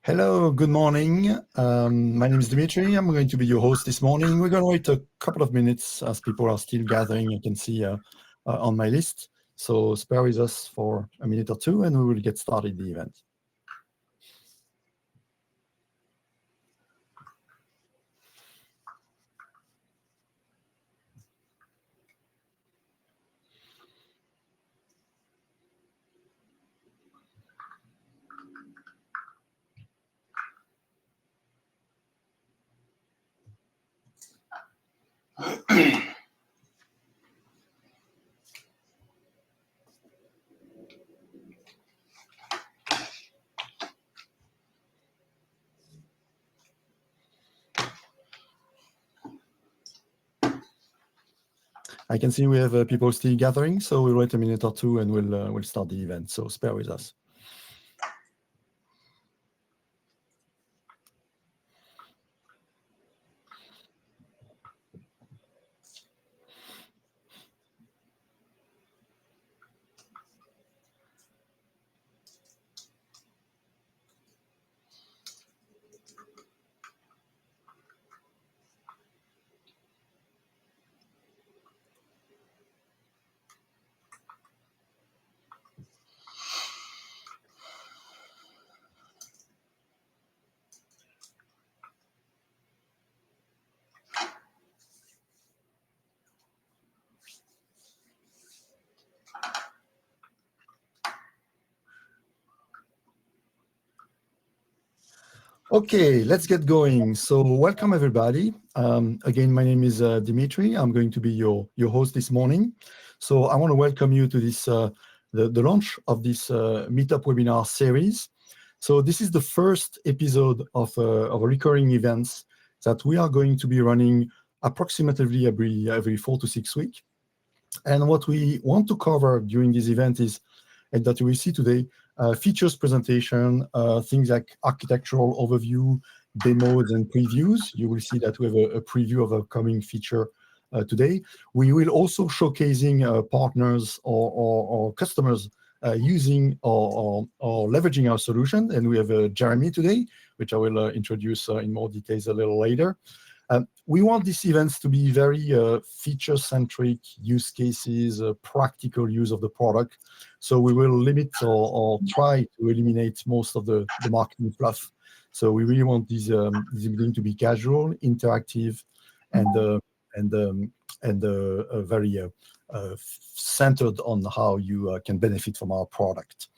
Hello, good morning. My name is Dimitri. I'm going to be your host this morning. We're going to wait a couple of minutes as people are still gathering. You can see on my list. So spare with us for a minute or two and we will get started the event. I can see we have people still gathering, so we'll wait a minute or two and we'll start the event. So spare with us. Okay, let's get going. So welcome everybody. Again, my name is Dimitri. I'm going to be your host this morning. So I want to welcome you to this the launch of this Meetup webinar series. So this is the first episode of a recurring events that we are going to be running approximately every 4 to 6 weeks. And what we want to cover during this event is, and that you will see today, features presentation, things like architectural overview, demos, and previews. You will see that we have a preview of a coming feature today. We will also showcasing partners or customers using or leveraging our solution. And we have Jeremy today, which I will introduce in more details a little later. We want these events to be very feature-centric use cases, practical use of the product. So we will limit or try to eliminate most of the marketing fluff. So we really want this evening to be casual, interactive, and very centered on how you can benefit from our product.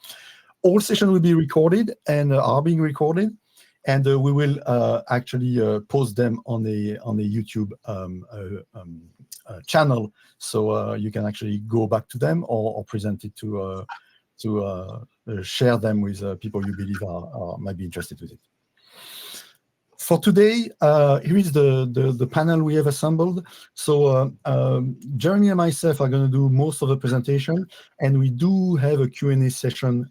All sessions will be recorded and are being recorded. And we will actually post them on the YouTube channel, so you can actually go back to them or present it to share them with people you believe might be interested with it. For today, here is the panel we have assembled. So Jeremy and myself are going to do most of the presentation, and we do have a Q&A session.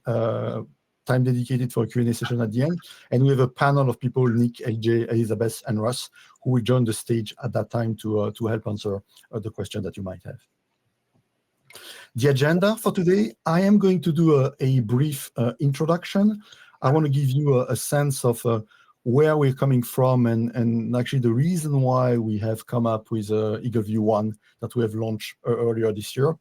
Time dedicated for a Q&A session at the end. And we have a panel of people, Nick, AJ, Elizabeth, and Russ, who will join the stage at that time to help answer the question that you might have. The agenda for today, I am going to do a brief introduction. I want to give you a sense of where we're coming from and actually the reason why we have come up with Eagleview One that we have launched earlier this year.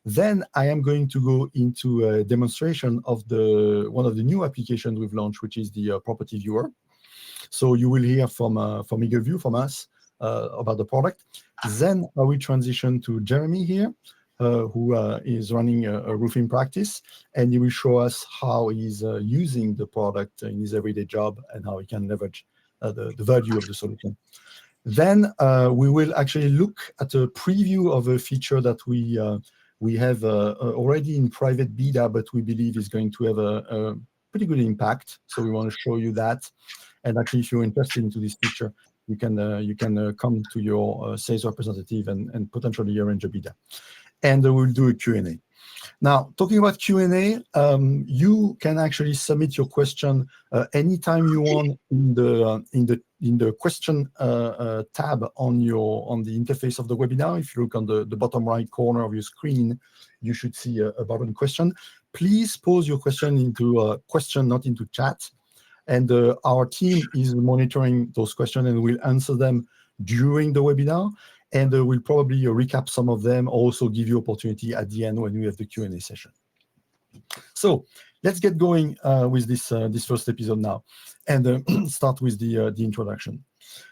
Then I am going to go into a demonstration of one of the new applications we've launched, which is the property viewer. So you will hear from Eagleview, from us, about the product. Then I will transition to Jeremy here, who is running a roofing practice, and he will show us how he's using the product in his everyday job and how he can leverage the value of the solution. Then we will actually look at a preview of a feature that we have already in private beta, but we believe is going to have a pretty good impact. So we want to show you that. And actually, if you're interested into this feature, you can come to your sales representative and potentially arrange a beta. And we'll do a Q&A. Now, talking about Q&A, you can actually submit your question anytime you want in the question tab on the interface of the webinar. If you look on the bottom right corner of your screen, you should see a button question. Please pose your question into question, not into chat. And our team is monitoring those questions and will answer them during the webinar. And we'll probably recap some of them, also give you opportunity at the end when we have the Q&A session. So let's get going with this first episode now, and start with the introduction.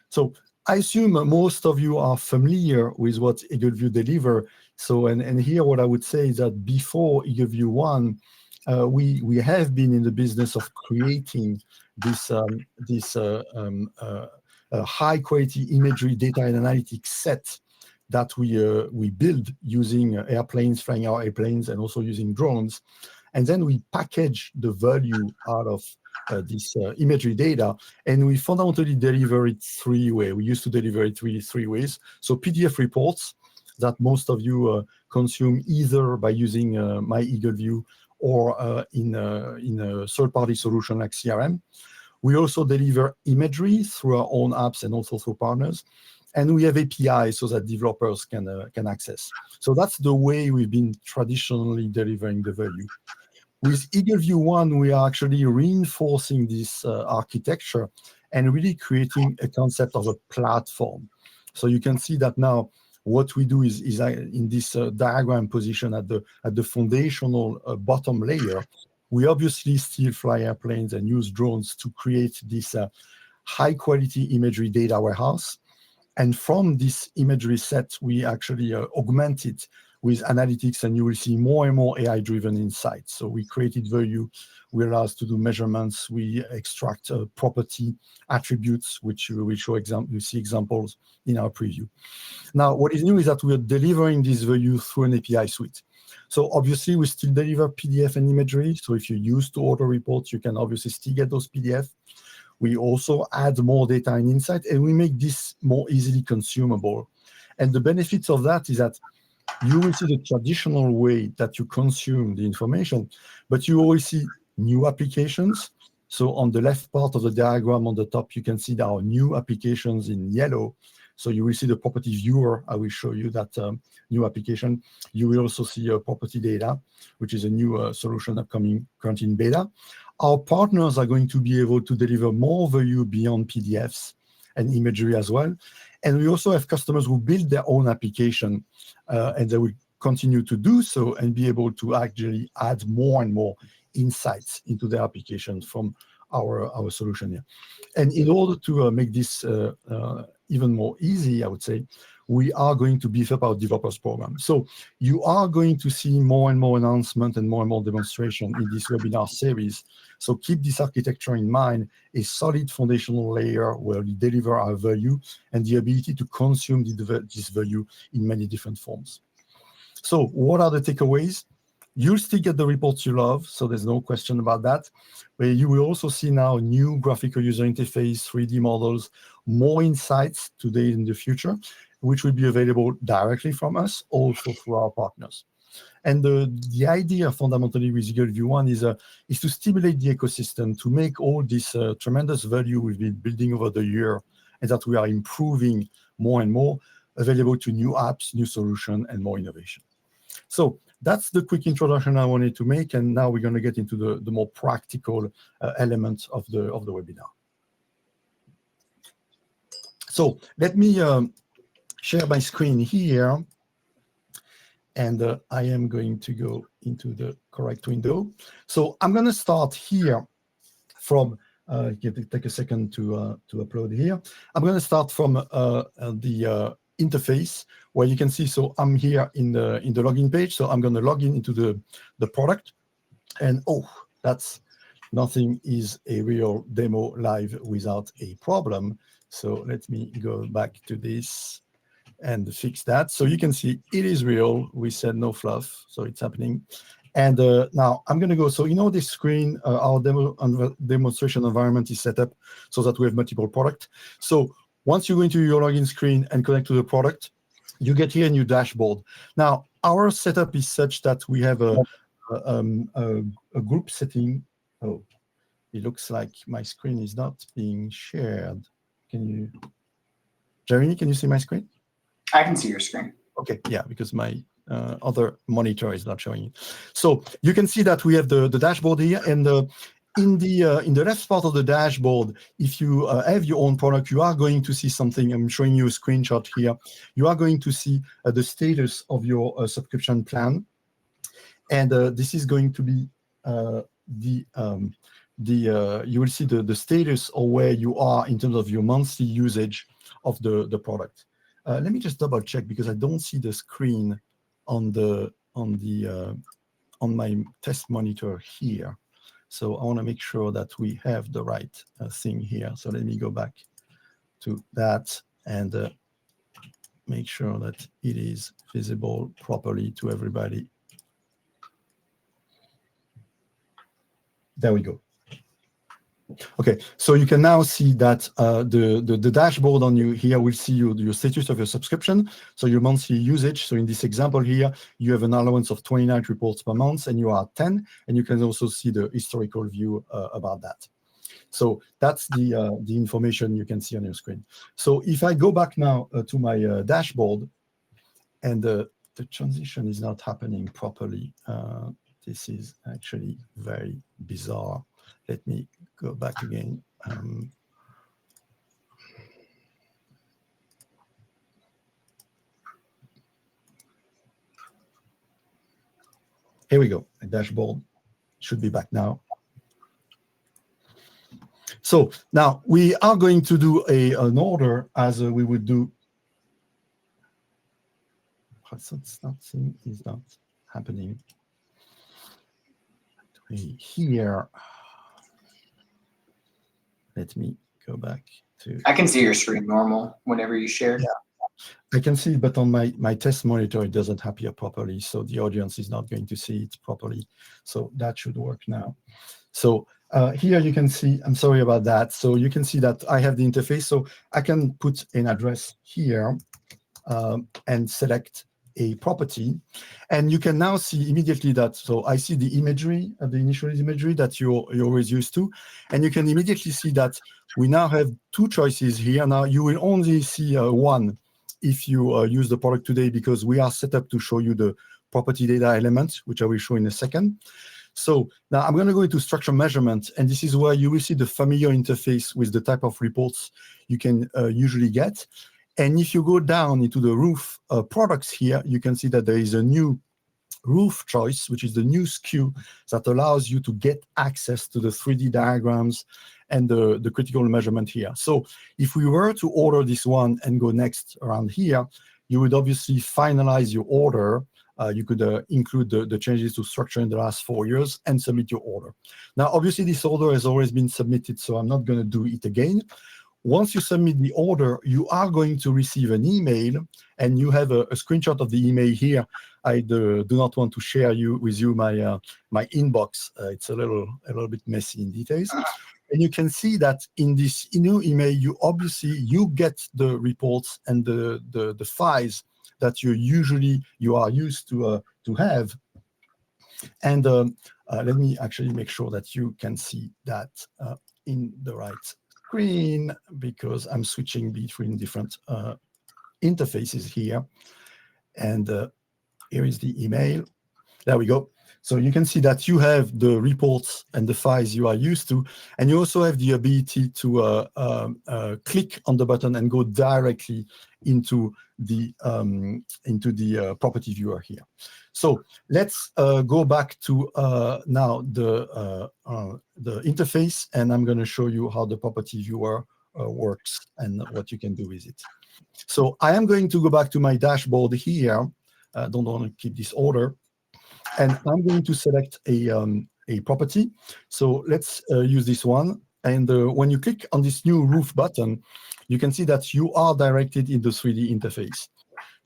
So I assume most of you are familiar with what Eagleview deliver. So and here what I would say is that before Eagleview One, we have been in the business of creating this high quality imagery data and analytics set that we build using airplanes, flying our airplanes, and also using drones. And then we package the value out of this imagery data, and we fundamentally deliver it three ways. We used to deliver it three ways. So PDF reports that most of you consume either by using my Eagleview or in a third-party solution like CRM. We also deliver imagery through our own apps and also through partners. And we have APIs so that developers can access. So that's the way we've been traditionally delivering the value. With Eagleview One, we are actually reinforcing this architecture and really creating a concept of a platform. So you can see that now what we do is in this diagram position at the foundational bottom layer. We obviously still fly airplanes and use drones to create this high quality imagery data warehouse. And from this imagery set, we actually augment it with analytics, and you will see more and more AI-driven insights. So we created value. We allow us to do measurements. We extract property attributes, which we show you see examples in our preview. Now, what is new is that we are delivering this value through an API suite. So obviously, we still deliver PDF and imagery. So if you're used to auto reports, you can obviously still get those PDF. We also add more data and insight, and we make this more easily consumable. And the benefits of that is that you will see the traditional way that you consume the information, but you always see new applications. So on the left part of the diagram on the top, you can see there are new applications in yellow. So you will see the property viewer. I will show you that new application. You will also see property data, which is a new solution upcoming, currently in beta. Our partners are going to be able to deliver more value beyond PDFs and imagery as well. And we also have customers who build their own application, and they will continue to do so and be able to actually add more and more insights into their application from our solution here. And in order to make this even more easy, I would say, we are going to beef up our developers program. So you are going to see more and more announcement and more demonstration in this webinar series. So keep this architecture in mind, a solid foundational layer where we deliver our value and the ability to consume this value in many different forms. So what are the takeaways? You'll still get the reports you love, so there's no question about that. But you will also see now new graphical user interface, 3D models, more insights today and in the future, which will be available directly from us, also through our partners. And the idea fundamentally with Eagleview One is to stimulate the ecosystem, to make all this tremendous value we've been building over the year and that we are improving more and more, available to new apps, new solutions, and more innovation. So that's the quick introduction I wanted to make, and now we're going to get into the more practical elements of the webinar. So let me share my screen here, and I am going to go into the correct window. So I'm going to start here from, take a second to upload here. I'm going to start from the interface where you can see, so I'm here in the login page. So I'm going to log in into the product, and that's nothing is a real demo live without a problem. So let me go back to this and fix that. So you can see it is real. We said no fluff, so it's happening. And now I'm going to go. So this screen, our demonstration environment is set up so that we have multiple products. So once you go into your login screen and connect to the product, you get here a new dashboard. Now, our setup is such that we have a group setting. Oh, it looks like my screen is not being shared. Jeremy, can you see my screen? I can see your screen. Okay, yeah, because my other monitor is not showing it. So you can see that we have the dashboard here, and in the left part of the dashboard, if you have your own product, you are going to see something. I'm showing you a screenshot here. You are going to see the status of your subscription plan, and this is going to be you will see the status or where you are in terms of your monthly usage of the product. Let me just double check because I don't see the screen on my test monitor here. So I want to make sure that we have the right thing here. So let me go back to that and make sure that it is visible properly to everybody. There we go. Okay, so you can now see that the dashboard on you here will see your status of your subscription, so your monthly usage. So in this example here, you have an allowance of 29 reports per month, and you are at 10, and you can also see the historical view about that. So that's the information you can see on your screen. So if I go back now to my dashboard, and the transition is not happening properly, this is actually very bizarre. Let me go back again. Here we go. The dashboard should be back now. So now we are going to do an order as we would do. Something is not happening. Here. Let me go back to. I can see your screen normal whenever you share. Yeah, I can see, but on my test monitor, it doesn't appear properly. So the audience is not going to see it properly. So that should work now. So here you can see, I'm sorry about that. So you can see that I have the interface. So I can put an address here and select a property. And you can now see immediately that, so I see the imagery, the initial imagery that you're always used to. And you can immediately see that we now have two choices here. Now you will only see one if you use the product today, because we are set up to show you the property data elements, which I will show in a second. So now I'm going to go into structure measurement, and this is where you will see the familiar interface with the type of reports you can usually get. And if you go down into the roof products here, you can see that there is a new roof choice, which is the new SKU that allows you to get access to the 3D diagrams and the critical measurement here. So if we were to order this one and go next around here, you would obviously finalize your order. You could include the changes to structure in the last 4 years and submit your order. Now, obviously, this order has always been submitted, so I'm not going to do it again. Once you submit the order, you are going to receive an email, and you have a screenshot of the email here. I do not want to share with you my my inbox. It's a little bit messy in details. And you can see that in this new email, you get the reports and the files that you are used to have. And let me actually make sure that you can see that in the right screen, because I'm switching between different interfaces here. And here is the email. There we go. So you can see that you have the reports and the files you are used to, and you also have the ability to click on the button and go directly into the property viewer here. So let's go back to now the interface, and I'm going to show you how the property viewer works and what you can do with it. So I am going to go back to my dashboard here. I don't want to keep this order. And I'm going to select a property. So let's use this one. And when you click on this new roof button, you can see that you are directed in the 3D interface.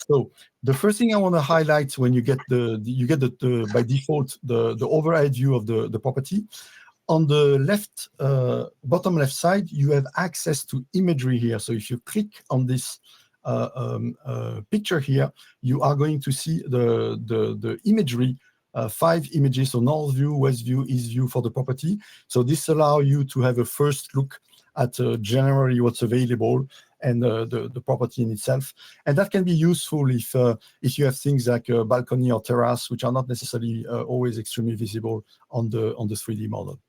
So the first thing I want to highlight, when you get by default the overhead view of the property, on the left bottom left side, you have access to imagery here. So if you click on this picture here, you are going to see the imagery. 5 images, so north view, west view, east view for the property. So this allows you to have a first look at generally what's available and the property in itself. And that can be useful if you have things like a balcony or terrace, which are not necessarily always extremely visible on the 3D model.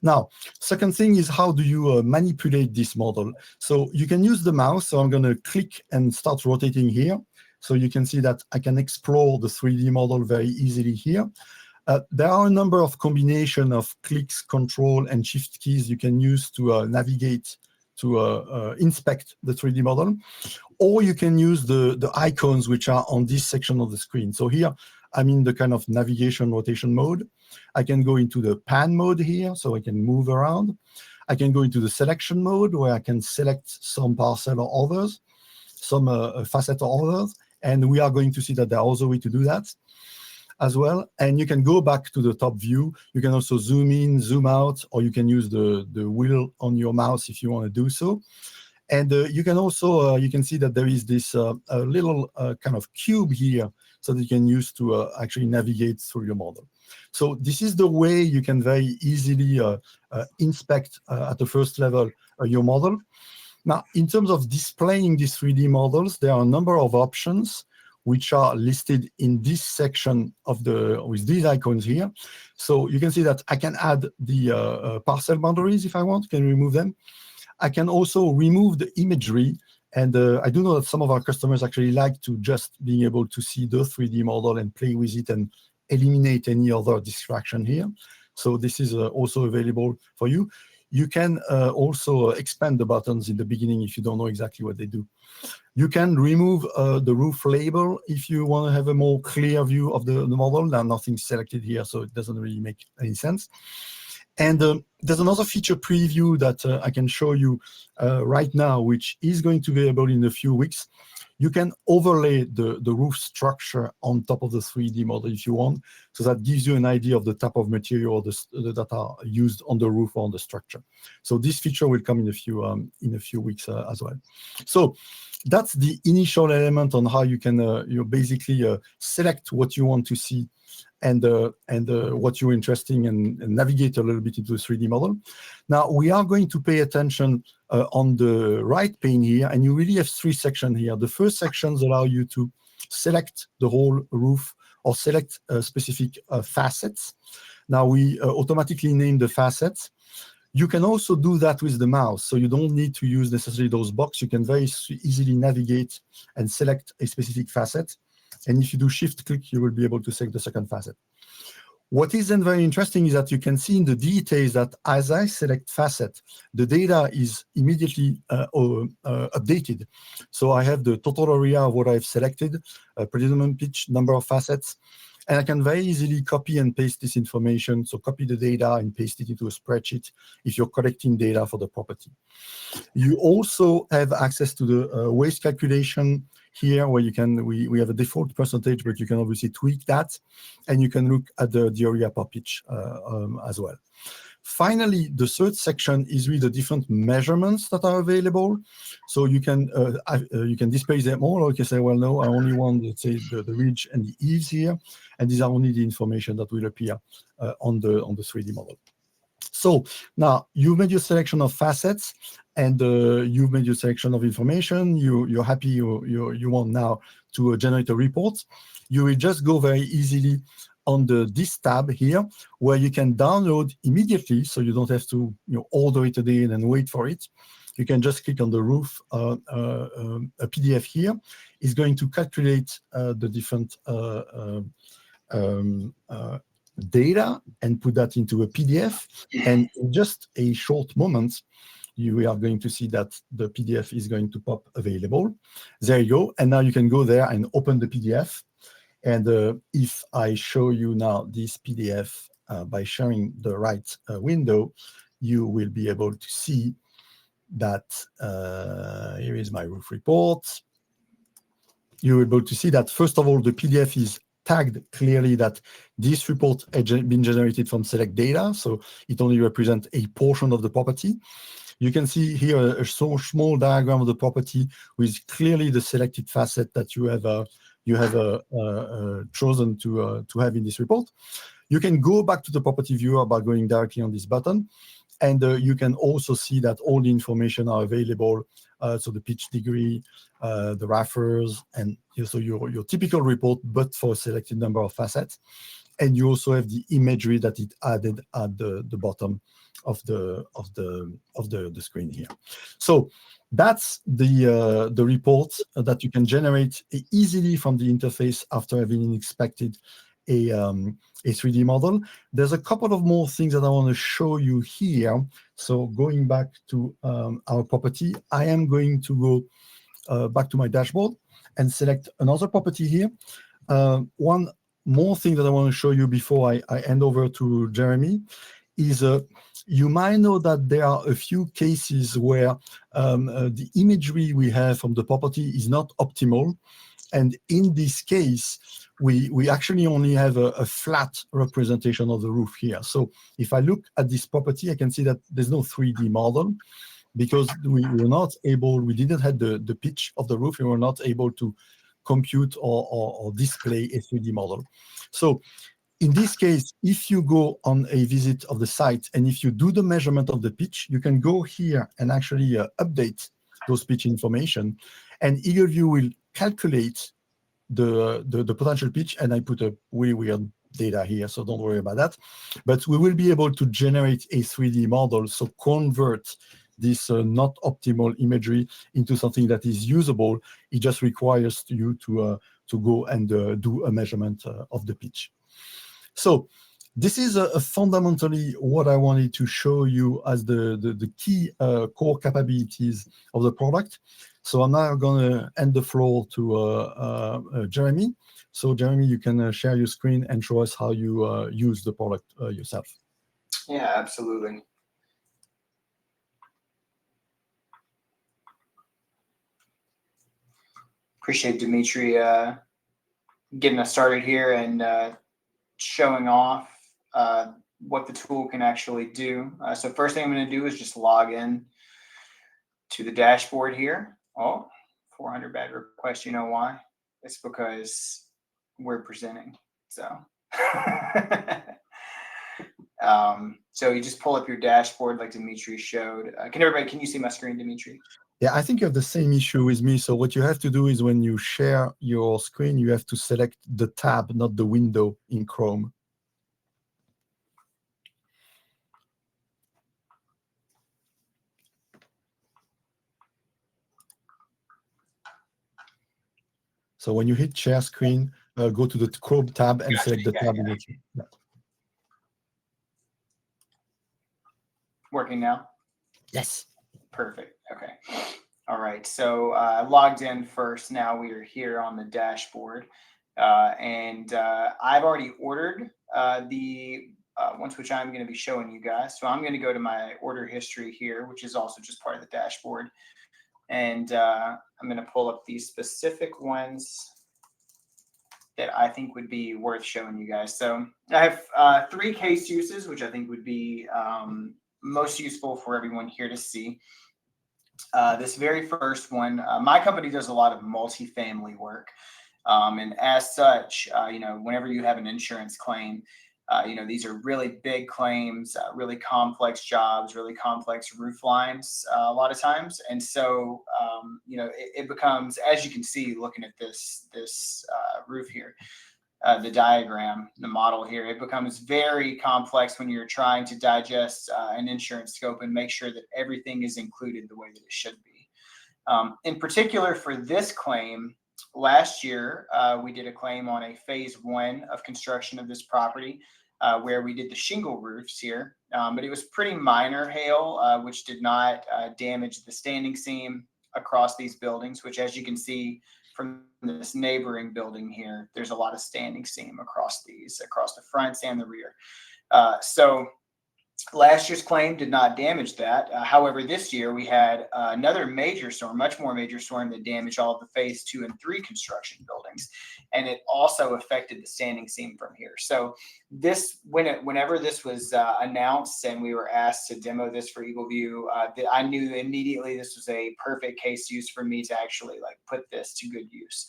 Now, second thing is how do you manipulate this model? So you can use the mouse. So I'm going to click and start rotating here. So you can see that I can explore the 3D model very easily here. There are a number of combination of clicks, control, and shift keys you can use to navigate, to inspect the 3D model. Or you can use the icons which are on this section of the screen. So here, I'm in the kind of navigation rotation mode. I can go into the pan mode here, so I can move around. I can go into the selection mode, where I can select some parcel or others, some facet or others. And we are going to see that there are also ways to do that as well. And you can go back to the top view. You can also zoom in, zoom out, or you can use the wheel on your mouse if you want to do so. And you can also, you can see that there is this little kind of cube here, so that you can use to actually navigate through your model. So this is the way you can very easily inspect at the first level your model. Now, in terms of displaying these 3D models, there are a number of options which are listed in this section of with these icons here. So you can see that I can add the parcel boundaries if I want, can remove them. I can also remove the imagery. And I do know that some of our customers actually like to just being able to see the 3D model and play with it and eliminate any other distraction here. So this is also available for you. You can also expand the buttons in the beginning if you don't know exactly what they do. You can remove the roof label if you want to have a more clear view of the model. Now, nothing's selected here, so it doesn't really make any sense. And there's another feature preview that I can show you right now, which is going to be available in a few weeks. You can overlay the roof structure on top of the 3D model if you want. So that gives you an idea of the type of material that are used on the roof or on the structure. So this feature will come in a few weeks as well. So that's the initial element on how you can basically select what you want to see and what you're interested in and navigate a little bit into the 3D model. Now, we are going to pay attention on the right pane here, and you really have three sections here. The first sections allow you to select the whole roof or select specific facets. Now, we automatically name the facets. You can also do that with the mouse, so you don't need to use necessarily those boxes. You can very easily navigate and select a specific facet. And if you do shift-click, you will be able to select the second facet. What is then very interesting is that you can see in the details that as I select facet, the data is immediately updated. So I have the total area of what I've selected, predominant pitch, number of facets, and I can very easily copy and paste this information. So copy the data and paste it into a spreadsheet if you're collecting data for the property. You also have access to the waste calculation here, where you can, we have a default percentage, but you can obviously tweak that, and you can look at the area per pitch as well. Finally, the third section is with the different measurements that are available. So you can display them all, or you can say, well, no, I only want, let's say, the ridge and the eaves here, and these are only the information that will appear on the 3D model. So now you've made your selection of facets, and you've made your selection of information. You're happy. You want now to generate a report. You will just go very easily on this tab here, where you can download immediately, so you don't have to order it today and then wait for it. You can just click on the roof. A PDF here is going to calculate the different data and put that into a PDF. And in just a short moment, you are going to see that the PDF is going to pop available. There you go. And now you can go there and open the PDF. And if I show you now this PDF by sharing the right window, you will be able to see that here is my roof report. You're able to see that, first of all, the PDF is tagged clearly that this report has been generated from select data, so it only represents a portion of the property. You can see here a small diagram of the property with clearly the selected facet that you have chosen to have in this report. You can go back to the property viewer by going directly on this button, and you can also see that all the information are available. So the pitch degree, the rafters, and so your typical report, but for a selected number of facets. and you also have the imagery that it added at the bottom of the screen here. So that's the report that you can generate easily from the interface after having inspected a 3D model. There's a couple of more things that I want to show you here. So going back to our property, I am going to go back to my dashboard and select another property here. One more thing that I want to show you before I hand over to Jeremy is you might know that there are a few cases where the imagery we have from the property is not optimal. And in this case, we actually only have a flat representation of the roof here. So if I look at this property, I can see that there's no 3D model because we were not able, we didn't have the pitch of the roof, and we were not able to compute or display a 3D model. So in this case, if you go on a visit of the site and if you do the measurement of the pitch, you can go here and actually update those pitch information, and Eagleview will calculate the potential pitch. And I put a really weird data here, so don't worry about that. But we will be able to generate a 3D model, so convert this not optimal imagery into something that is usable. It just requires you to go and do a measurement of the pitch. So this is fundamentally what I wanted to show you as the key core capabilities of the product. So I'm now going to hand the floor to Jeremy. So Jeremy, you can share your screen and show us how you use the product yourself. Yeah, absolutely. Appreciate Dimitri getting us started here and showing off what the tool can actually do. So first thing I'm going to do is just log in to the dashboard here. Oh, 400 bad requests. You know why? It's because we're presenting. So so you just pull up your dashboard like Dimitri showed. Can you see my screen, Dimitri? Yeah, I think you have the same issue with me. So what you have to do is when you share your screen, you have to select the tab, not the window in Chrome. So when you hit share screen, go to the Chrome tab and select the tab. Yeah. Working now? Yes. Perfect. Okay. All right. So I logged in first. Now we are here on the dashboard. And I've already ordered the ones which I'm going to be showing you guys. So I'm going to go to my order history here, which is also just part of the dashboard. And I'm going to pull up these specific ones that I think would be worth showing you guys. So I have 3 case uses, which I think would be most useful for everyone here to see. This very first one, my company does a lot of multifamily work. And as such, whenever you have an insurance claim, these are really big claims, really complex jobs, really complex roof lines a lot of times. And so, it becomes, as you can see, looking at this roof here, the diagram, the model here, it becomes very complex when you're trying to digest an insurance scope and make sure that everything is included the way that it should be. In particular for this claim, last year, we did a claim on a phase 1 of construction of this property where we did the shingle roofs here, but it was pretty minor hail, which did not damage the standing seam across these buildings, which, as you can see from this neighboring building here, there's a lot of standing seam across the fronts and the rear. So last year's claim did not damage that. However, this year we had another major storm, much more major storm, that damaged all of the phase 2 and 3 construction buildings. And it also affected the standing seam from here. So whenever this was announced and we were asked to demo this for Eagleview, I knew immediately this was a perfect case use for me to actually put this to good use.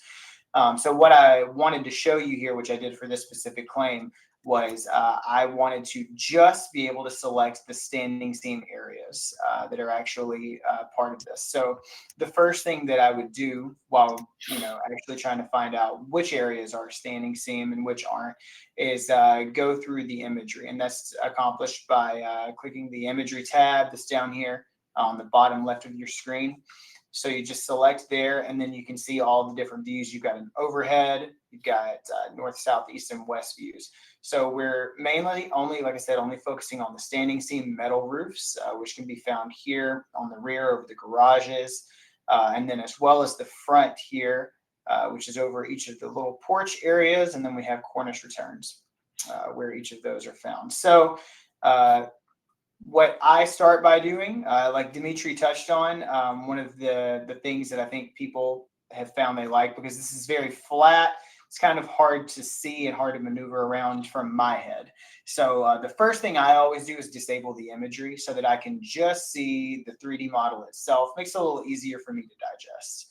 So what I wanted to show you here, which I did for this specific claim, was I wanted to just be able to select the standing seam areas that are actually part of this. So the first thing that I would do while actually trying to find out which areas are standing seam and which aren't is go through the imagery, and that's accomplished by clicking the imagery tab that's down here on the bottom left of your screen. So you just select there, and then you can see all the different views. You've got an overhead, you've got north, south, east, and west views. So we're mainly only focusing on the standing seam metal roofs, which can be found here on the rear over the garages, and then as well as the front here, which is over each of the little porch areas. And then we have cornice returns where each of those are found. So what I start by doing, like Dimitri touched on, one of the things that I think people have found they like, because this is very flat, it's kind of hard to see and hard to maneuver around from my head. So the first thing I always do is disable the imagery so that I can just see the 3D model itself. Makes it a little easier for me to digest.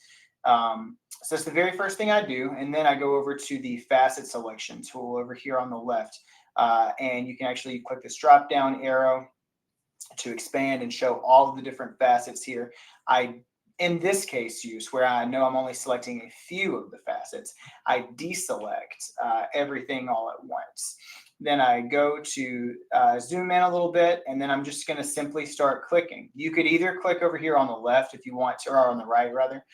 So that's the very first thing I do. And then I go over to the facet selection tool over here on the left. And you can actually click this drop down arrow to expand and show all of the different facets here. In this case use, where I know I'm only selecting a few of the facets, I deselect everything all at once. Then I go to zoom in a little bit, and then I'm just going to simply start clicking. You could either click over here on the left if you want to, or on the right rather,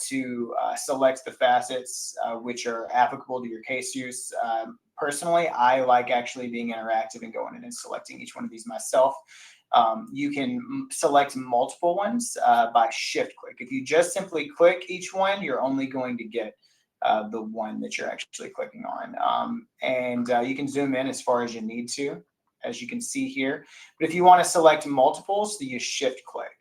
to select the facets which are applicable to your case use. Personally, I like actually being interactive and going in and selecting each one of these myself. You can select multiple ones by shift click. If you just simply click each one, you're only going to get the one that you're actually clicking on. And you can zoom in as far as you need to, as you can see here. But if you want to select multiples, you shift click.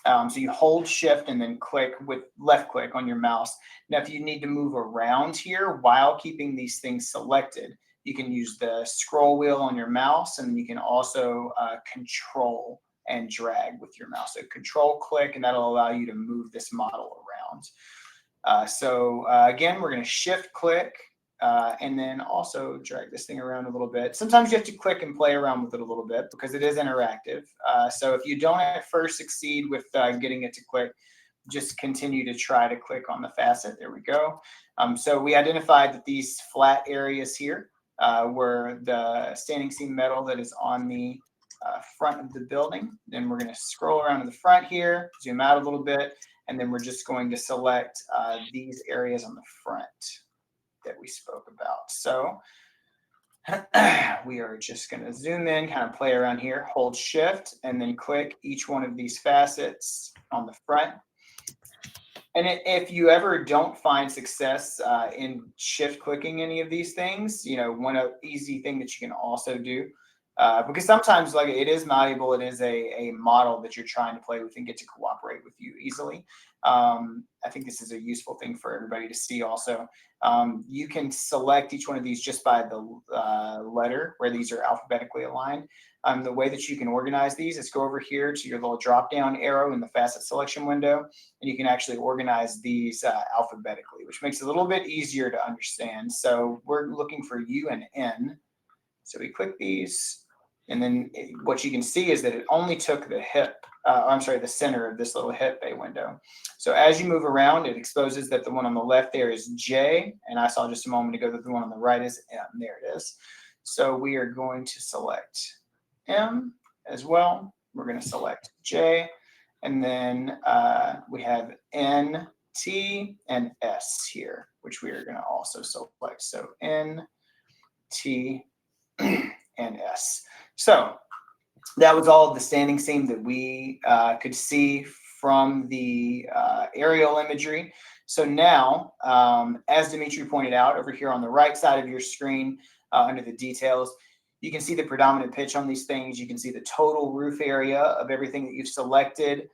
So you hold shift and then click with left click on your mouse. Now, if you need to move around here while keeping these things selected, you can use the scroll wheel on your mouse, and you can also control and drag with your mouse. So control click, and that'll allow you to move this model around. So again, we're going to shift click and then also drag this thing around a little bit. Sometimes you have to click and play around with it a little bit because it is interactive. So if you don't at first succeed with getting it to click, just continue to try to click on the facet. There we go. So we identified that these flat areas here were the standing seam metal that is on the front of the building. Then we're going to scroll around to the front here, zoom out a little bit, and then we're just going to select these areas on the front that we spoke about. So we are just going to zoom in, kind of play around here, hold shift, and then click each one of these facets on the front. And if you ever don't find success in shift clicking any of these things, one easy thing that you can also do, because sometimes like it is malleable, it is a model that you're trying to play with and get to cooperate with you easily. I think this is a useful thing for everybody to see also. You can select each one of these just by the letter where these are alphabetically aligned. The way that you can organize these is go over here to your little drop down arrow in the facet selection window, and you can actually organize these alphabetically, which makes it a little bit easier to understand. So we're looking for U and N. So we click these, and then what you can see is that it only took the the center of this little hip bay window. So as you move around, it exposes that the one on the left there is J, and I saw just a moment ago that the one on the right is M. There it is. So we are going to select M as well. We're going to select J, and then we have N, T, and S here, which we are going to also select. So N, T, and S. So that was all of the standing seam that we could see from the aerial imagery. So now, as Dimitri pointed out, over here on the right side of your screen, under the details, you can see the predominant pitch on these things. You can see the total roof area of everything that you've selected.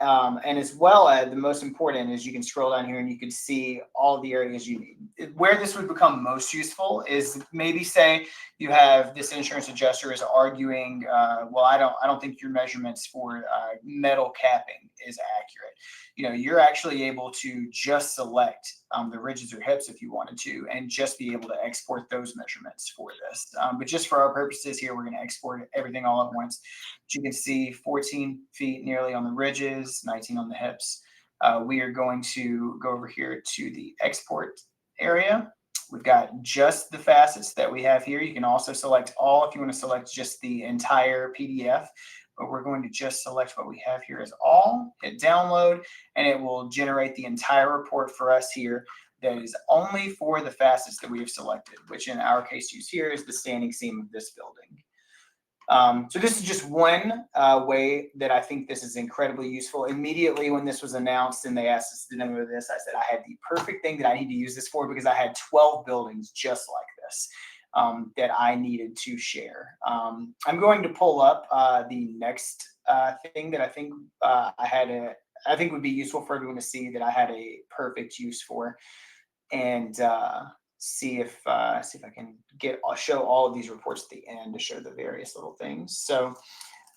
And as well as the most important is you can scroll down here and you can see all the areas you need. Where this would become most useful is maybe say you have this insurance adjuster is arguing, well, I don't think your measurements for metal capping is accurate. You're actually able to just select the ridges or hips if you wanted to, and just be able to export those measurements for this. But just for our purposes here, we're going to export everything all at once. But you can see 14 feet nearly on the ridges, 19 on the hips. We are going to go over here to the export area. We've got just the facets that we have here. You can also select all if you want to select just the entire PDF, but we're going to just select what we have here as all, hit download, and it will generate the entire report for us here that is only for the facets that we have selected, which in our case used here is the standing seam of this building. So this is just one way that I think this is incredibly useful. Immediately when this was announced and they asked us to demo this, I said I had the perfect thing that I need to use this for, because I had 12 buildings just like this that I needed to share. I'm going to pull up the next thing that I think I think would be useful for everyone to see that I had a perfect use for, and see if I can show all of these reports at the end to show the various little things. So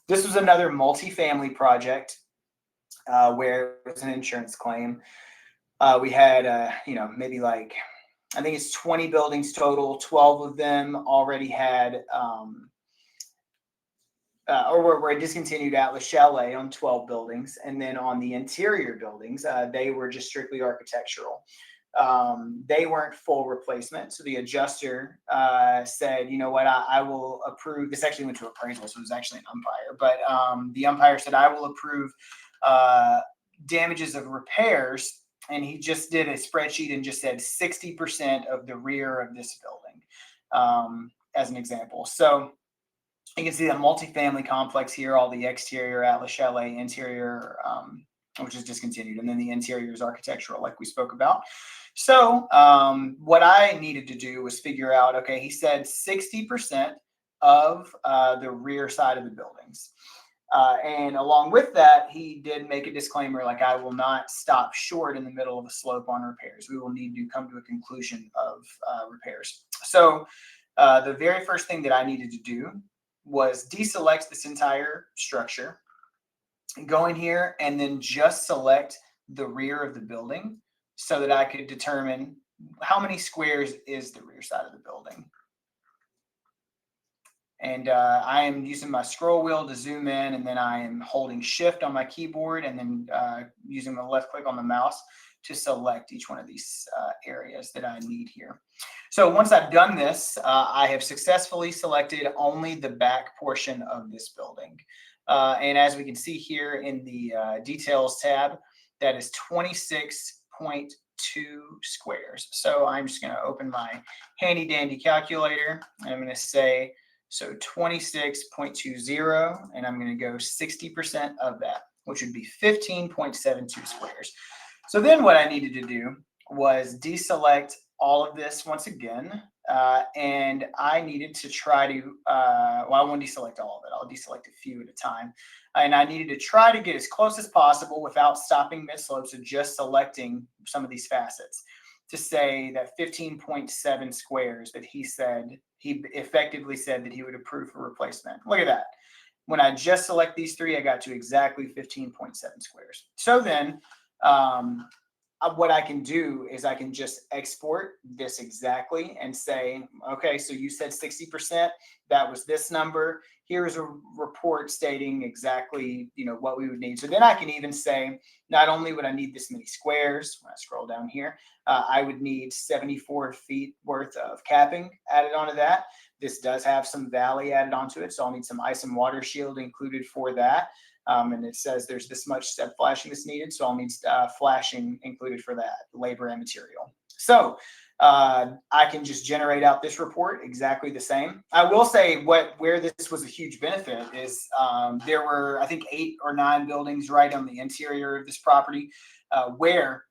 this was another multifamily project where it was an insurance claim. We had maybe like, I think it's 20 buildings total. 12 of them already had or were discontinued Atlas Chalet on 12 buildings, and then on the interior buildings they were just strictly architectural. They weren't full replacement. So the adjuster said, you know what, I will approve. This actually went to appraisal, so it was actually an umpire. But the umpire said, I will approve damages of repairs. And he just did a spreadsheet and just said 60% of the rear of this building as an example. So you can see that multifamily complex here, all the exterior Atlas Chalet, interior, which is discontinued, and then the interior is architectural, like we spoke about. So what I needed to do was figure out, okay, he said 60% of the rear side of the buildings. And along with that, he did make a disclaimer, like, I will not stop short in the middle of a slope on repairs. We will need to come to a conclusion of repairs. So the very first thing that I needed to do was deselect this entire structure, go in here and then just select the rear of the building so that I could determine how many squares is the rear side of the building. And I am using my scroll wheel to zoom in, and then I am holding shift on my keyboard and then using the left click on the mouse to select each one of these areas that I need here. So once I've done this, I have successfully selected only the back portion of this building. And as we can see here in the details tab, that is 26.2 squares. So I'm just going to open my handy dandy calculator, and I'm going to say, so 26.20, and I'm going to go 60% of that, which would be 15.72 squares. So then what I needed to do was deselect all of this once again, and I needed to try to, well, I won't deselect all of it. I'll deselect a few at a time. And I needed to try to get as close as possible without stopping mid-slopes and just selecting some of these facets to say that 15.7 squares that he effectively said that he would approve for replacement. Look at that. When I just select these three, I got to exactly 15.7 squares. So then what I can do is I can just export this exactly and say, okay, so you said 60%, that was this number. Here's a report stating exactly, what we would need. So then I can even say, not only would I need this many squares, when I scroll down here, I would need 74 feet worth of capping added onto that. This does have some valley added onto it, so I'll need some ice and water shield included for that. And it says there's this much step flashing that's needed, so I'll need flashing included for that, labor and material. So I can just generate out this report exactly the same. I will say where this was a huge benefit is there were, I think, 8 or 9 buildings right on the interior of this property where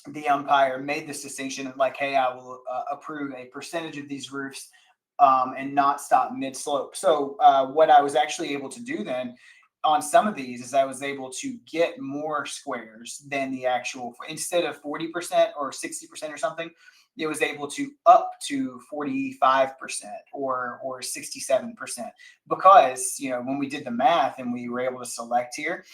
the umpire made this distinction of like, hey, I will approve a percentage of these roofs and not stop mid-slope. So what I was actually able to do then on some of these is I was able to get more squares than the actual, instead of 40% or 60% or something, it was able to up to 45% or 67%, because, you know, when we did the math and we were able to select here,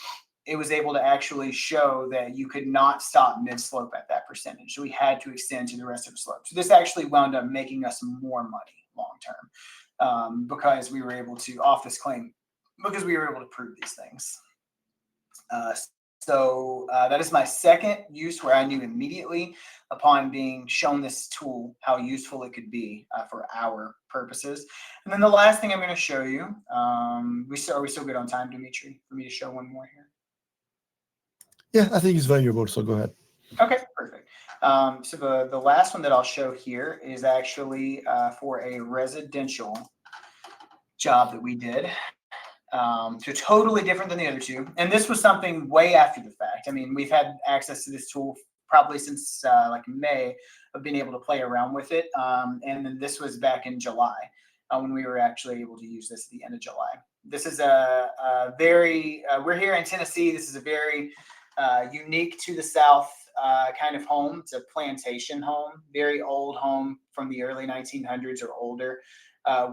it was able to actually show that you could not stop mid-slope at that percentage. So we had to extend to the rest of the slope. So this actually wound up making us more money long-term, because we were able to, off this claim, because we were able to prove these things. So that is my second use where I knew immediately upon being shown this tool how useful it could be for our purposes. And then the last thing I'm going to show you, are we still good on time, Dimitri, for me to show one more here? Yeah, I think it's valuable, so go ahead. Okay, perfect. So the last one that I'll show here is actually for a residential job that we did. So totally different than the other two. And this was something way after the fact. I mean, we've had access to this tool probably since like May of being able to play around with it. And then this was back in July when we were actually able to use this at the end of July. This is a very, we're here in Tennessee. This is a very unique to the South kind of home. It's a plantation home, very old home from the early 1900s or older.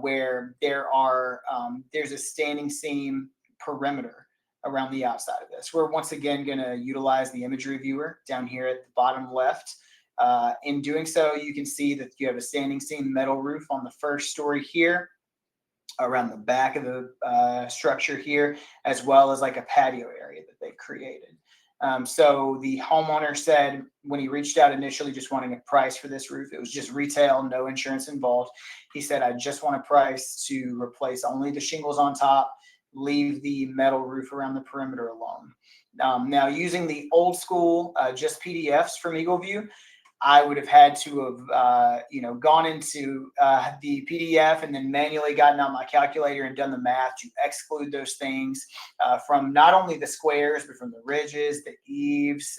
Where there's a standing seam perimeter around the outside of this. We're once again going to utilize the imagery viewer down here at the bottom left. In doing so, you can see that you have a standing seam metal roof on the first story here, around the back of the structure here, as well as like a patio area that they've created. So the homeowner said when he reached out initially just wanting a price for this roof, it was just retail, no insurance involved. He said, I just want a price to replace only the shingles on top, leave the metal roof around the perimeter alone. Now, using the old school, just PDFs from Eagleview, I would have had to have, gone into the PDF and then manually gotten out my calculator and done the math to exclude those things from not only the squares, but from the ridges, the eaves,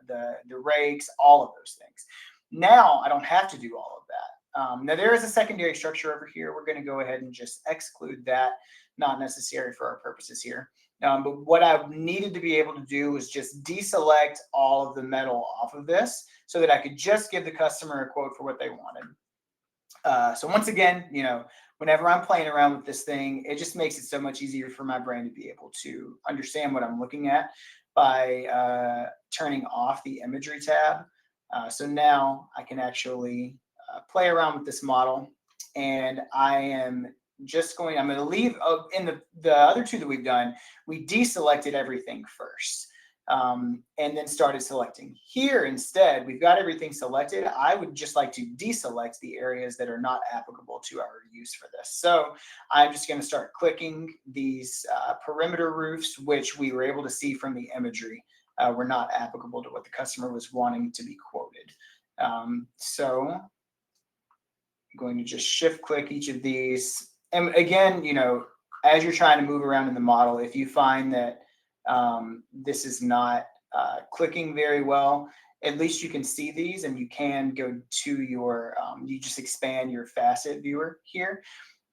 the rakes, all of those things. Now, I don't have to do all of that. Now, there is a secondary structure over here. We're going to go ahead and just exclude that, not necessary for our purposes here. But what I needed to be able to do was just deselect all of the metal off of this so that I could just give the customer a quote for what they wanted. So once again, whenever I'm playing around with this thing, it just makes it so much easier for my brain to be able to understand what I'm looking at by turning off the imagery tab. So now I can actually play around with this model, and I'm going to leave in the other two that we've done, we deselected everything first and then started selecting. Here instead, we've got everything selected. I would just like to deselect the areas that are not applicable to our use for this. So I'm just going to start clicking these perimeter roofs, which we were able to see from the imagery were not applicable to what the customer was wanting to be quoted. So I'm going to just shift click each of these. And again, as you're trying to move around in the model, if you find that this is not clicking very well, at least you can see these and you can go to your, you just expand your facet viewer here,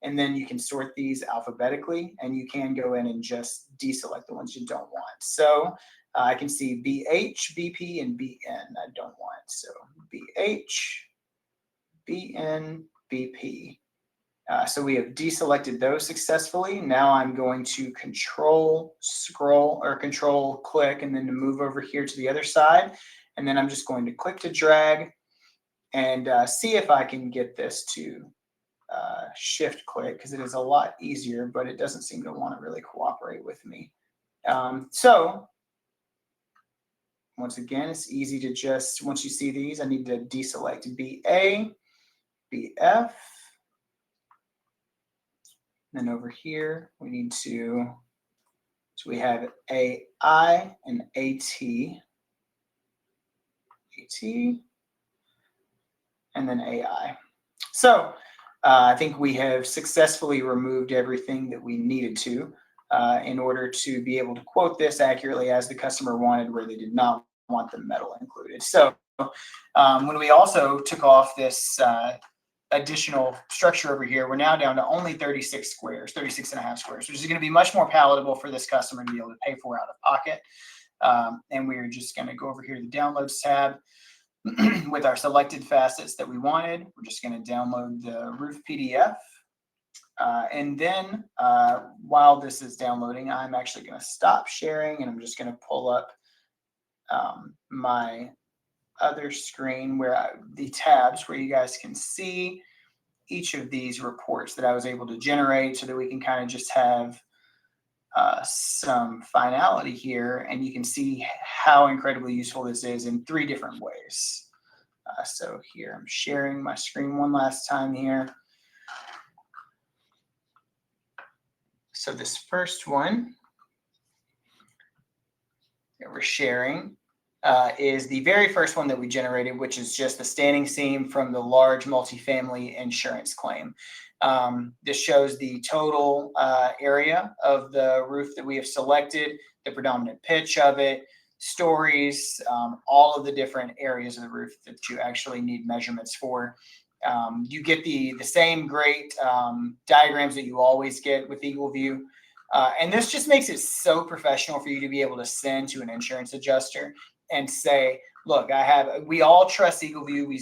and then you can sort these alphabetically, and you can go in and just deselect the ones you don't want. So I can see BH, BP, and BN I don't want. So BH, BN, BP. So we have deselected those successfully. Now I'm going to control click and then to move over here to the other side. And then I'm just going to click to drag and see if I can get this to shift click, because it is a lot easier, but it doesn't seem to want to really cooperate with me. So once again, it's easy to just, once you see these, I need to deselect BA, BF. Then over here, we need to, so we have AI and AT, and then AI. So I think we have successfully removed everything that we needed to in order to be able to quote this accurately as the customer wanted, where they did not want the metal included. So when we also took off this additional structure over here, we're now down to only 36 squares, 36 and a half squares, which is going to be much more palatable for this customer to be able to pay for out of pocket. And we're just going to go over here to the downloads tab with our selected facets that we wanted. We're just going to download the roof PDF. And then while this is downloading, I'm actually going to stop sharing, and I'm just going to pull up my other screen where the tabs where you guys can see each of these reports that I was able to generate, so that we can kind of just have some finality here, and you can see how incredibly useful this is in 3 different ways. So here I'm sharing my screen one last time here. So this first one that we're sharing is the very first one that we generated, which is just the standing seam from the large multifamily insurance claim. This shows the total area of the roof that we have selected, the predominant pitch of it, stories, all of the different areas of the roof that you actually need measurements for. You get the same great diagrams that you always get with Eagleview. And this just makes it so professional for you to be able to send to an insurance adjuster and say, look, we all trust Eagleview.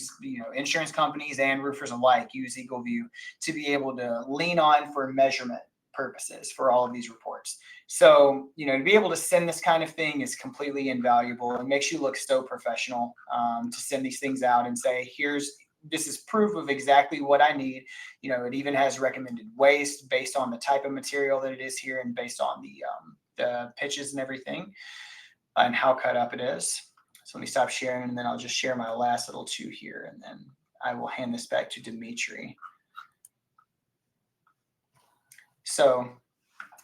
Insurance companies and roofers alike use Eagleview to be able to lean on for measurement purposes for all of these reports. So, to be able to send this kind of thing is completely invaluable. It makes you look so professional to send these things out and say, this is proof of exactly what I need. It even has recommended waste based on the type of material that it is here and based on the pitches and everything and how cut up it is. So let me stop sharing, and then I'll just share my last little 2 here, and then I will hand this back to Dimitri. So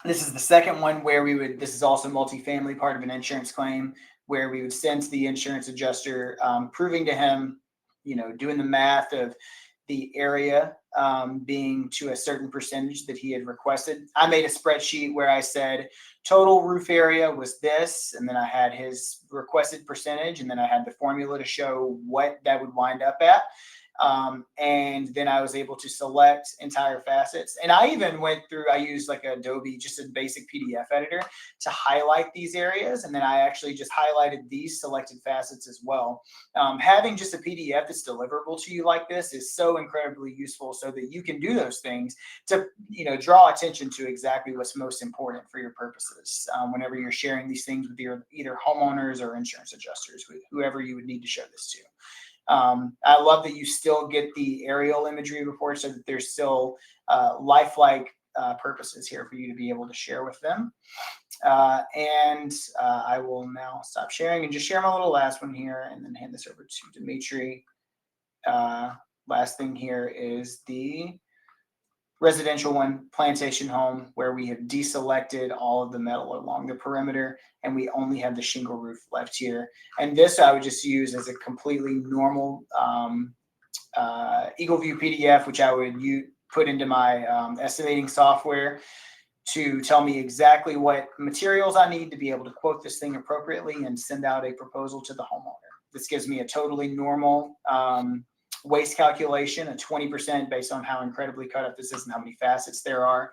this is the second one where this is also multifamily, part of an insurance claim, where we would send to the insurance adjuster, proving to him, doing the math of the area being to a certain percentage that he had requested. I made a spreadsheet where I said total roof area was this, and then I had his requested percentage, and then I had the formula to show what that would wind up at. And then I was able to select entire facets. And I even I used like Adobe, just a basic PDF editor, to highlight these areas. And then I actually just highlighted these selected facets as well. Having just a PDF that's deliverable to you like this is so incredibly useful, so that you can do those things to, draw attention to exactly what's most important for your purposes. Whenever you're sharing these things with either homeowners or insurance adjusters, whoever you would need to show this to. I love that you still get the aerial imagery report, so that there's still lifelike purposes here for you to be able to share with them. And I will now stop sharing and just share my little last one here, and then hand this over to Dimitri. Last thing here is the residential one, plantation home, where we have deselected all of the metal along the perimeter, and we only have the shingle roof left here. And this I would just use as a completely normal Eagleview PDF, which I would put into my estimating software to tell me exactly what materials I need to be able to quote this thing appropriately and send out a proposal to the homeowner. This gives me a totally normal waste calculation, a 20% based on how incredibly cut up this is and how many facets there are.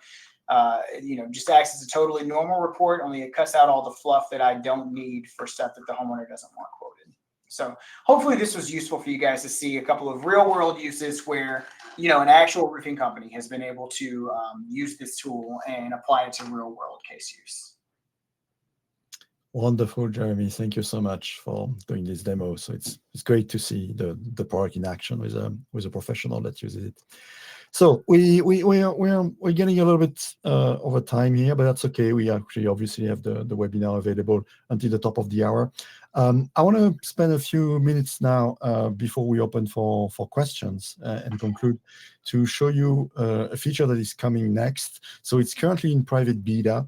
Just acts as a totally normal report, only it cuts out all the fluff that I don't need for stuff that the homeowner doesn't want quoted. So hopefully this was useful for you guys to see a couple of real world uses where, an actual roofing company has been able to use this tool and apply it to real world case use. Wonderful, Jeremy. Thank you so much for doing this demo. So it's great to see the product in action with a professional that uses it. So we're getting a little bit over time here, but that's okay. We actually obviously have the webinar available until the top of the hour. I want to spend a few minutes now before we open for questions and conclude to show you a feature that is coming next. So it's currently in private beta.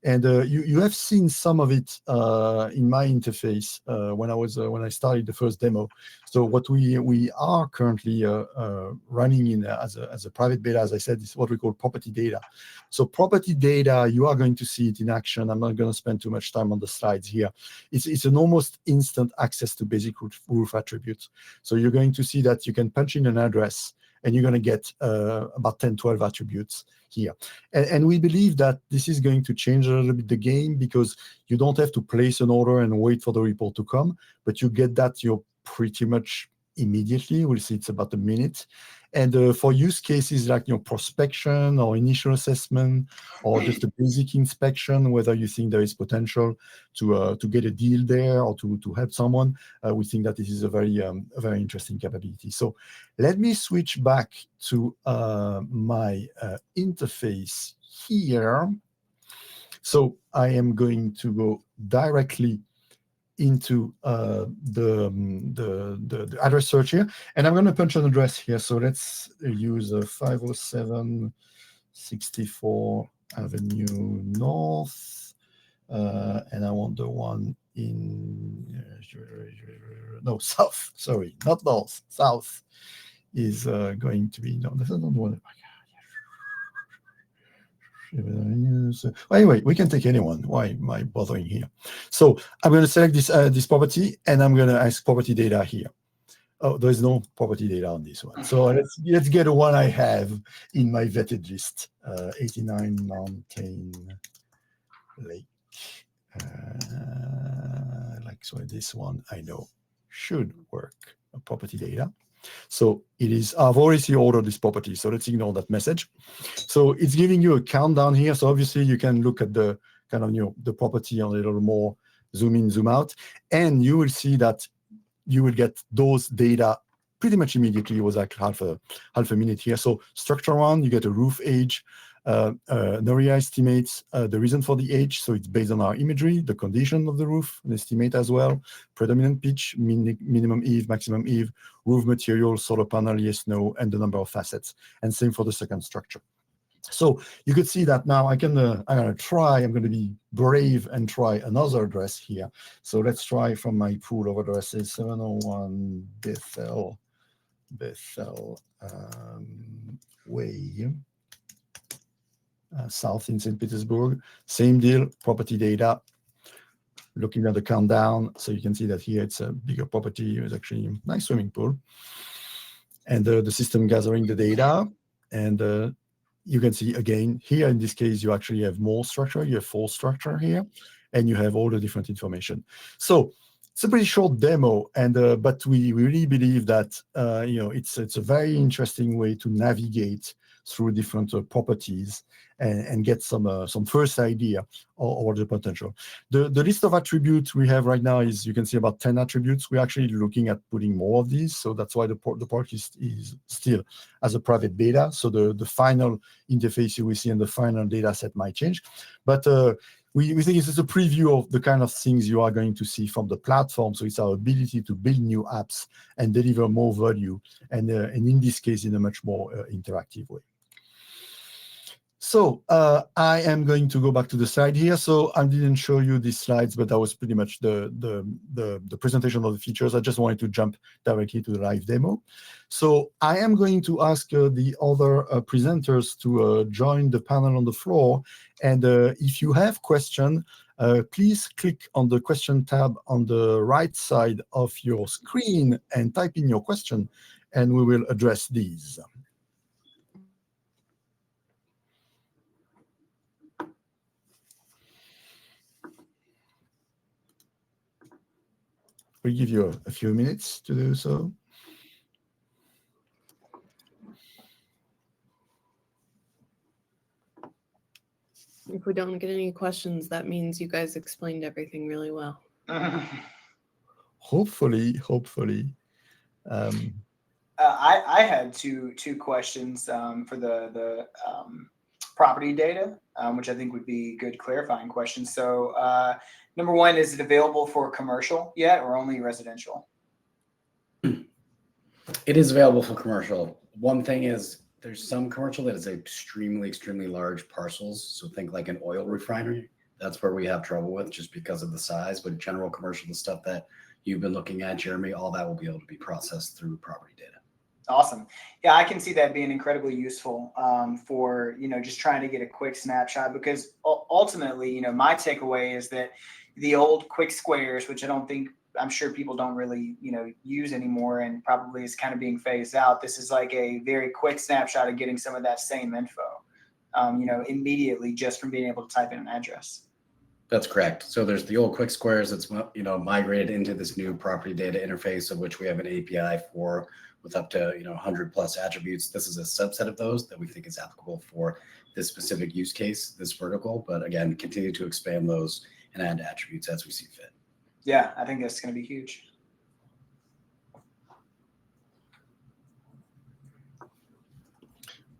And you have seen some of it in my interface when I started the first demo. So what we are currently running in as a private beta, as I said, is what we call property data. So property data, you are going to see it in action. I'm not going to spend too much time on the slides here. It's an almost instant access to basic roof attributes. So you're going to see that you can punch in an address, and you're going to get about 10, 12 attributes here. And we believe that this is going to change a little bit the game, because you don't have to place an order and wait for the report to come, but you get that pretty much immediately. We'll see it's about a minute. And for use cases like prospection or initial assessment or just a basic inspection, whether you think there is potential to get a deal there or to help someone, we think that this is a very interesting capability. So let me switch back to my interface here. So I am going to go directly into the address search here, and I'm going to punch an address here. So let's use 507 64 Avenue North, and I want the one in south. Sorry, not north. South is going to be this is not the one. Anyway, we can take anyone. Why am I bothering here? So I'm going to select this property, and I'm going to ask property data here. Oh, there's no property data on this one. So let's get the one I have in my vetted list. 89 Mountain Lake. So this one I know should work. Property data. So it is, I've already ordered this property, so let's ignore that message. So it's giving you a countdown here. So obviously you can look at the kind of, the property a little more, zoom in, zoom out, and you will see that you will get those data pretty much immediately. It was like half a minute here. So structure one, you get a roof age, NORIA estimates the reason for the age. So it's based on our imagery, the condition of the roof, an estimate as well, predominant pitch, minimum eve, maximum eve, roof material, solar panel, yes, no, and the number of facets. And same for the second structure. So you could see that now I'm going to be brave and try another address here. So let's try from my pool of addresses, 701 Bethel Way. South in St. Petersburg, same deal, property data, looking at the countdown. So you can see that here it's a bigger property. It's actually a nice swimming pool. And the system gathering the data. And you can see again, here in this case, you actually have more structure. You have full structure here, and you have all the different information. So it's a pretty short demo, and but we really believe that it's a very interesting way to navigate through different properties and get some first idea or the potential. The list of attributes we have right now is, you can see, about 10 attributes. We're actually looking at putting more of these, so that's why the product is still as a private beta. So the final interface you will see and the final data set might change, but we think it's just a preview of the kind of things you are going to see from the platform. So it's our ability to build new apps and deliver more value, and in this case, in a much more interactive way. So I am going to go back to the slide here. So I didn't show you these slides, but that was pretty much the presentation of the features. I just wanted to jump directly to the live demo. So I am going to ask the other presenters to join the panel on the floor. And if you have questions, please click on the question tab on the right side of your screen and type in your question, and we will address these. We'll give you a few minutes to do so. If we don't get any questions, that means you guys explained everything really well. Hopefully. I had two questions for the property data, which I think would be good clarifying questions. So number one, is it available for commercial yet, or only residential? It is available for commercial. One thing is, there's some commercial that is extremely large parcels. So think like an oil refinery. That's where we have trouble with, just because of the size. But general commercial, the stuff that you've been looking at, Jeremy, all that will be able to be processed through property data. Awesome. Yeah, I can see that being incredibly useful for, just trying to get a quick snapshot, because ultimately, my takeaway is that the old quick squares, which I don't think I'm sure people don't really, use anymore, and probably is kind of being phased out. This is like a very quick snapshot of getting some of that same info, immediately just from being able to type in an address. That's correct. So there's the old quick squares that's, migrated into this new property data interface, of which we have an API for, with up to 100 plus attributes. This is a subset of those that we think is applicable for this specific use case, this vertical. But again, continue to expand those and add attributes as we see fit. Yeah, I think that's going to be huge.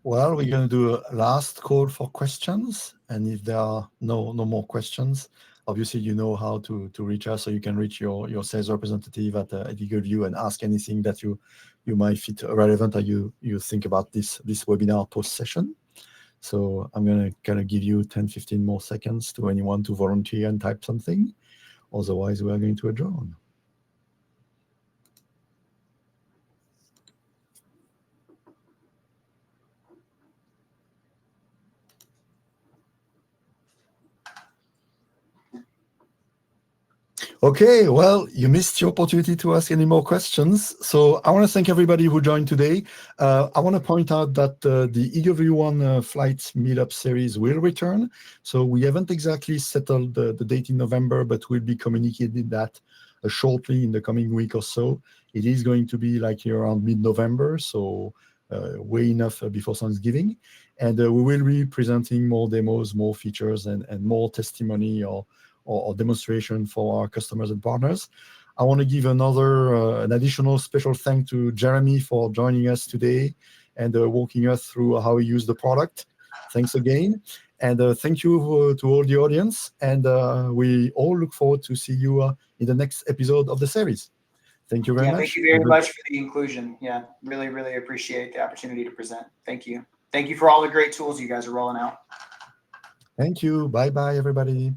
Well, we're going to do a last call for questions. And if there are no more questions, obviously you know how to reach us. So you can reach your sales representative at Eagleview and ask anything that you might fit relevant or you think about this webinar post session. So I'm going to kind of give you 10-15 more seconds to anyone to volunteer and type something. Otherwise, we are going to adjourn. Okay, well, you missed your opportunity to ask any more questions. So I want to thank everybody who joined today. I want to point out that the Eagleview One Flight Meetup series will return. So we haven't exactly settled the date in November, but we'll be communicating that shortly in the coming week or so. It is going to be like around mid-November, so way enough before Thanksgiving. And we will be presenting more demos, more features, and more testimony or demonstration for our customers and partners. I want to give an additional special thank to Jeremy for joining us today and walking us through how we use the product. Thanks again. And thank you to all the audience. And we all look forward to see you in the next episode of the series. Thank you very much. Thank you very much for the inclusion. Yeah, really, really appreciate the opportunity to present. Thank you. Thank you for all the great tools you guys are rolling out. Thank you. Bye-bye, everybody.